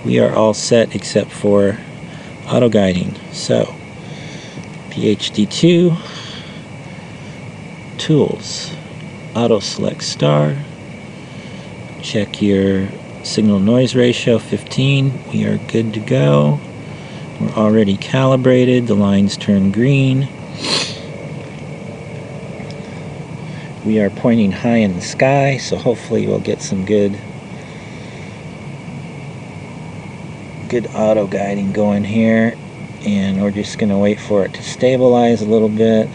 we are all set except for auto guiding. So PhD2, tools, auto select star, check your signal noise ratio 15. We are good to go. We're already calibrated. The lines turn green. We are pointing high in the sky, so hopefully we'll get some good auto guiding going here. And we're just going to wait for it to stabilize a little bit.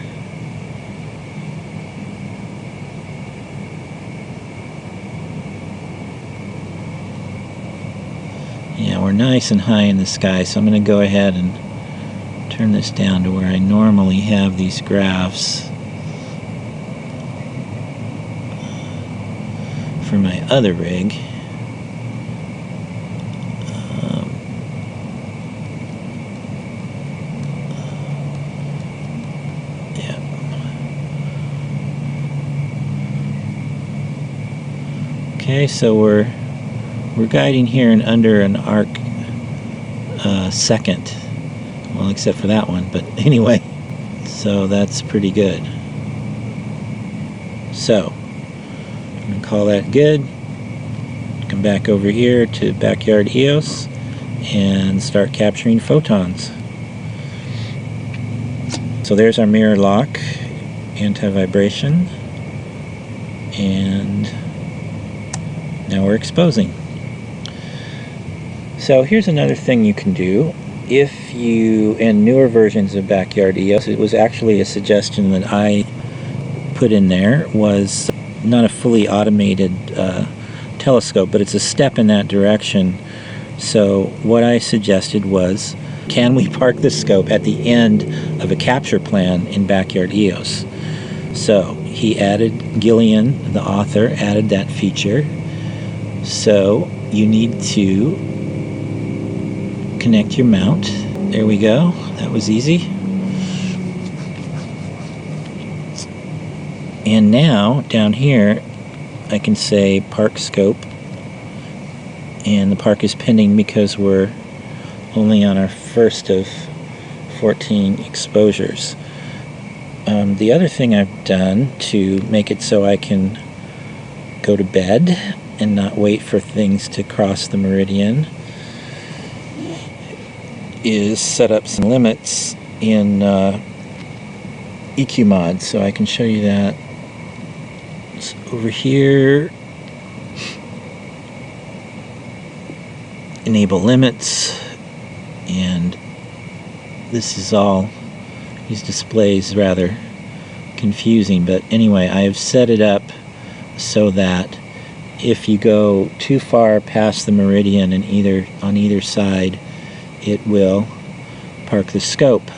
Yeah, we're nice and high in the sky, so I'm going to go ahead and turn this down to where I normally have these graphs for my other rig. Yeah. Okay, so we're guiding here in under an arc second. Well, except for that one, but anyway. So that's pretty good. So, I'm going to call that good. Come back over here to Backyard EOS and start capturing photons. So there's our mirror lock, anti-vibration, and now we're exposing. So here's another thing you can do. If you, in newer versions of Backyard EOS, it was actually a suggestion that I put in there, was not a fully automated telescope, but it's a step in that direction. So what I suggested was, can we park the scope at the end of a capture plan in Backyard EOS? So he added, Gillian, the author, added that feature. So you need to connect your mount. There we go. That was easy. And now down here I can say park scope, and the park is pending because we're only on our first of 14 exposures. The other thing I've done to make it so I can go to bed and not wait for things to cross the meridian is set up some limits in EQ mod, so I can show you that. It's over here, enable limits, and this is all, these displays rather confusing, but anyway, I have set it up so that if you go too far past the meridian and on either side, it will park the scope.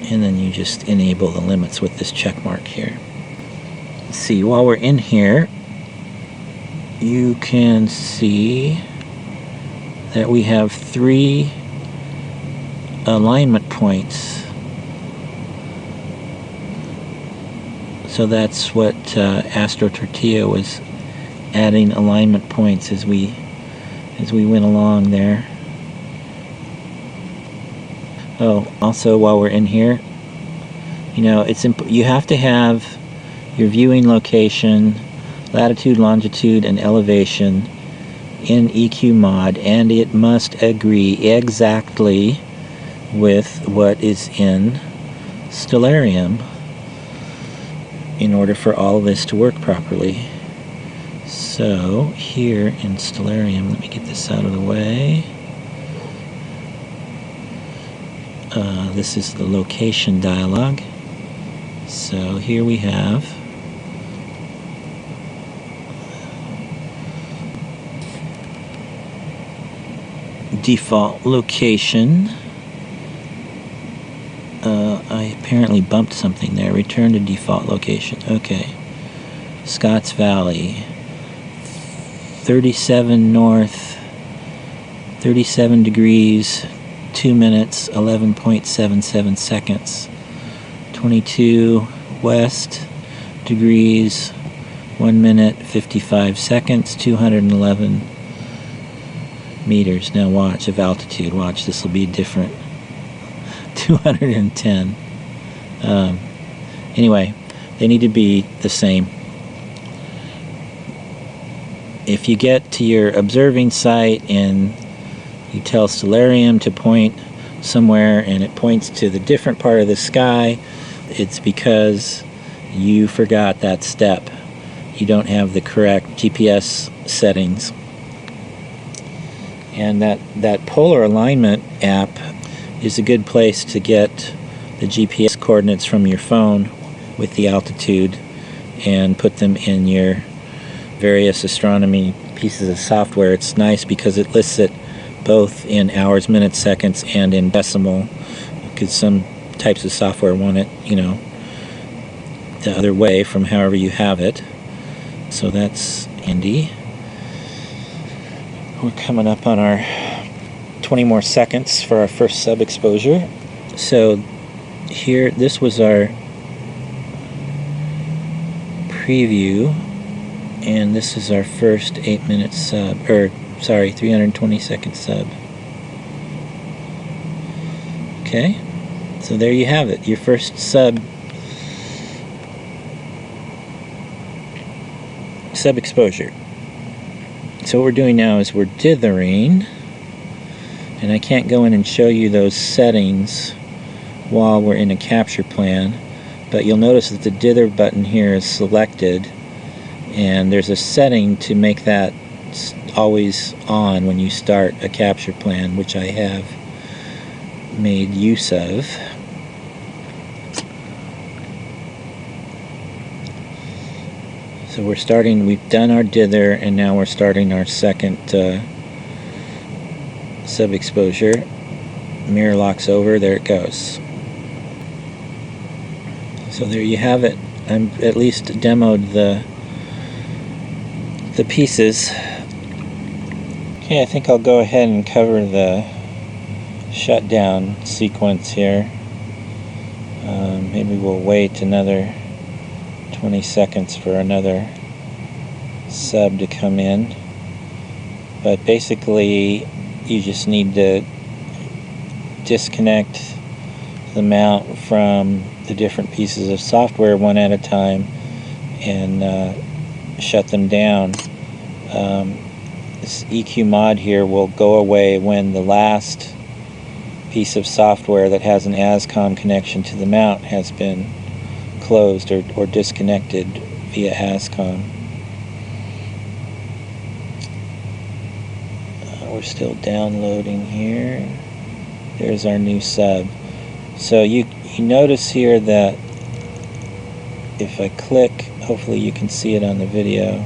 And then you just enable the limits with this check mark here. Let's see, while we're in here, you can see that we have 3 alignment points. So that's what Astro Tortilla was adding, alignment points as we went along there. Oh, also while we're in here, you know, you have to have your viewing location, latitude, longitude, and elevation in EQ mod, and it must agree exactly with what is in Stellarium in order for all of this to work properly. So here in Stellarium, let me get this out of the way. This is the location dialog. So here we have default location. I apparently bumped something there. Return to default location. Okay. Scotts Valley. 37 north, 37 degrees, 2 minutes, 11.77 seconds. 22 west degrees, 1 minute 55 seconds, 211 meters. Now watch of altitude. Watch, this will be different. 210. Anyway, they need to be the same. If you get to your observing site and you tell Stellarium to point somewhere and it points to the different part of the sky, it's because you forgot that step. You don't have the correct GPS settings. And that polar alignment app is a good place to get the GPS coordinates from your phone with the altitude and put them in your various astronomy pieces of software. It's nice because it lists it both in hours, minutes, seconds, and in decimal, because some types of software want it, the other way from however you have it. So that's handy. We're coming up on our 20 more seconds for our first sub-exposure. So here, this was our preview, and this is our first 8-minute sub, 320-second sub. Okay, so there you have it, your first sub-exposure. So what we're doing now is we're dithering, and I can't go in and show you those settings while we're in a capture plan, but you'll notice that the dither button here is selected, and there's a setting to make that always on when you start a capture plan, which I have made use of. So we've done our dither, and now we're starting our second sub-exposure. Mirror locks over, there it goes. So there you have it. I'm at least demoed the pieces. Okay, I think I'll go ahead and cover the shutdown sequence here. Maybe we'll wait another 20 seconds for another sub to come in. But basically, you just need to disconnect the mount from the different pieces of software one at a time and shut them down. This EQ mod here will go away when the last piece of software that has an ASCOM connection to the mount has been closed or disconnected via ASCOM. We're still downloading here. There's our new sub. So you notice here that if I click, hopefully you can see it on the video.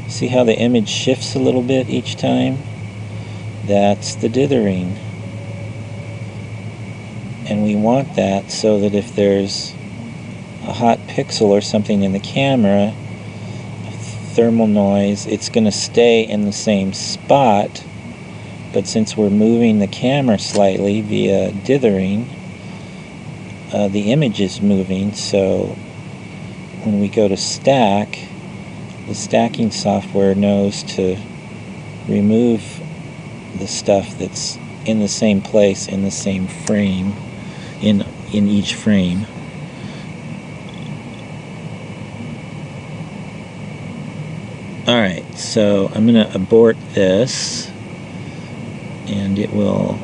See how the image shifts a little bit each time? That's the dithering. And we want that so that if there's a hot pixel or something in the camera, thermal noise, it's going to stay in the same spot, but since we're moving the camera slightly via dithering, the image is moving. So when we go to stack, the stacking software knows to remove the stuff that's in the same place, in the same frame, in each frame. Alright, so I'm going to abort this, and it will,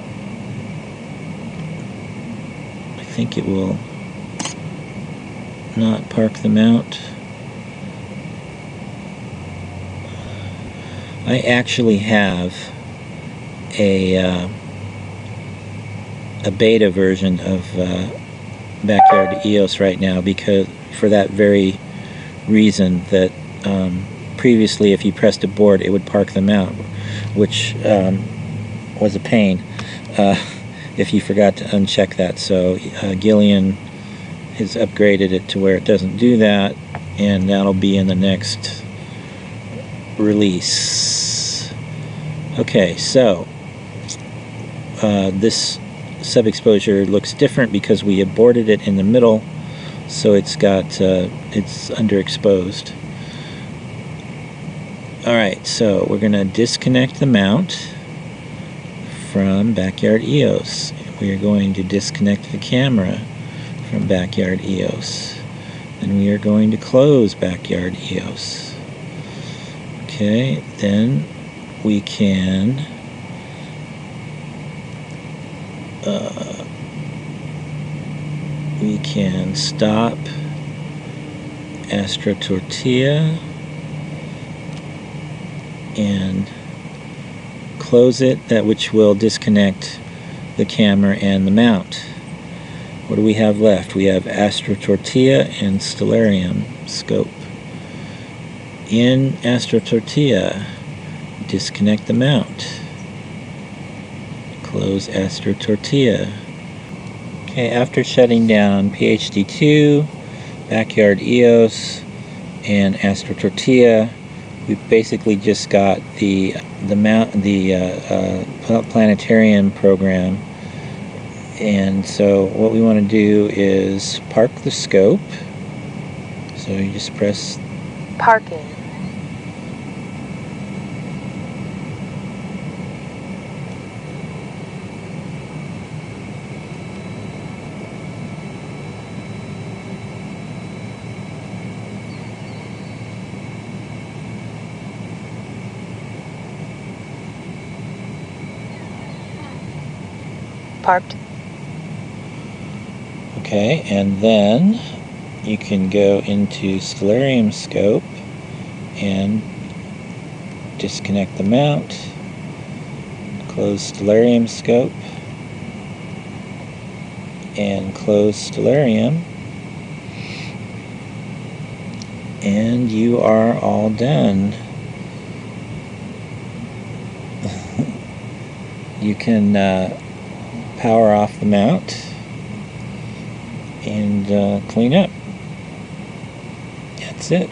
I think it will not park the mount. I actually have a beta version of Backyard EOS right now, because for that very reason that previously if you pressed abort it would park the mount, which was a pain if you forgot to uncheck that. So Gillian has upgraded it to where it doesn't do that, and that'll be in the next release. Okay, so this sub-exposure looks different because we aborted it in the middle, so it's underexposed. Alright, so we're going to disconnect the mount from Backyard EOS. We are going to disconnect the camera from Backyard EOS. And we are going to close Backyard EOS. Okay, then we can stop Astro Tortilla and close it, that which will disconnect the camera and the mount. What do we have left? We have Astro Tortilla and Stellarium scope. In Astro Tortilla, disconnect the mount. Close Astro Tortilla. Okay, after shutting down PhD2, Backyard EOS, and Astro Tortilla, we've basically just got the planetarium program. And so what we want to do is park the scope. So you just press parking. Parked. Okay, and then you can go into Stellarium scope and disconnect the mount, close Stellarium scope, and close Stellarium, and you are all done. You can power off the mount and clean up. That's it.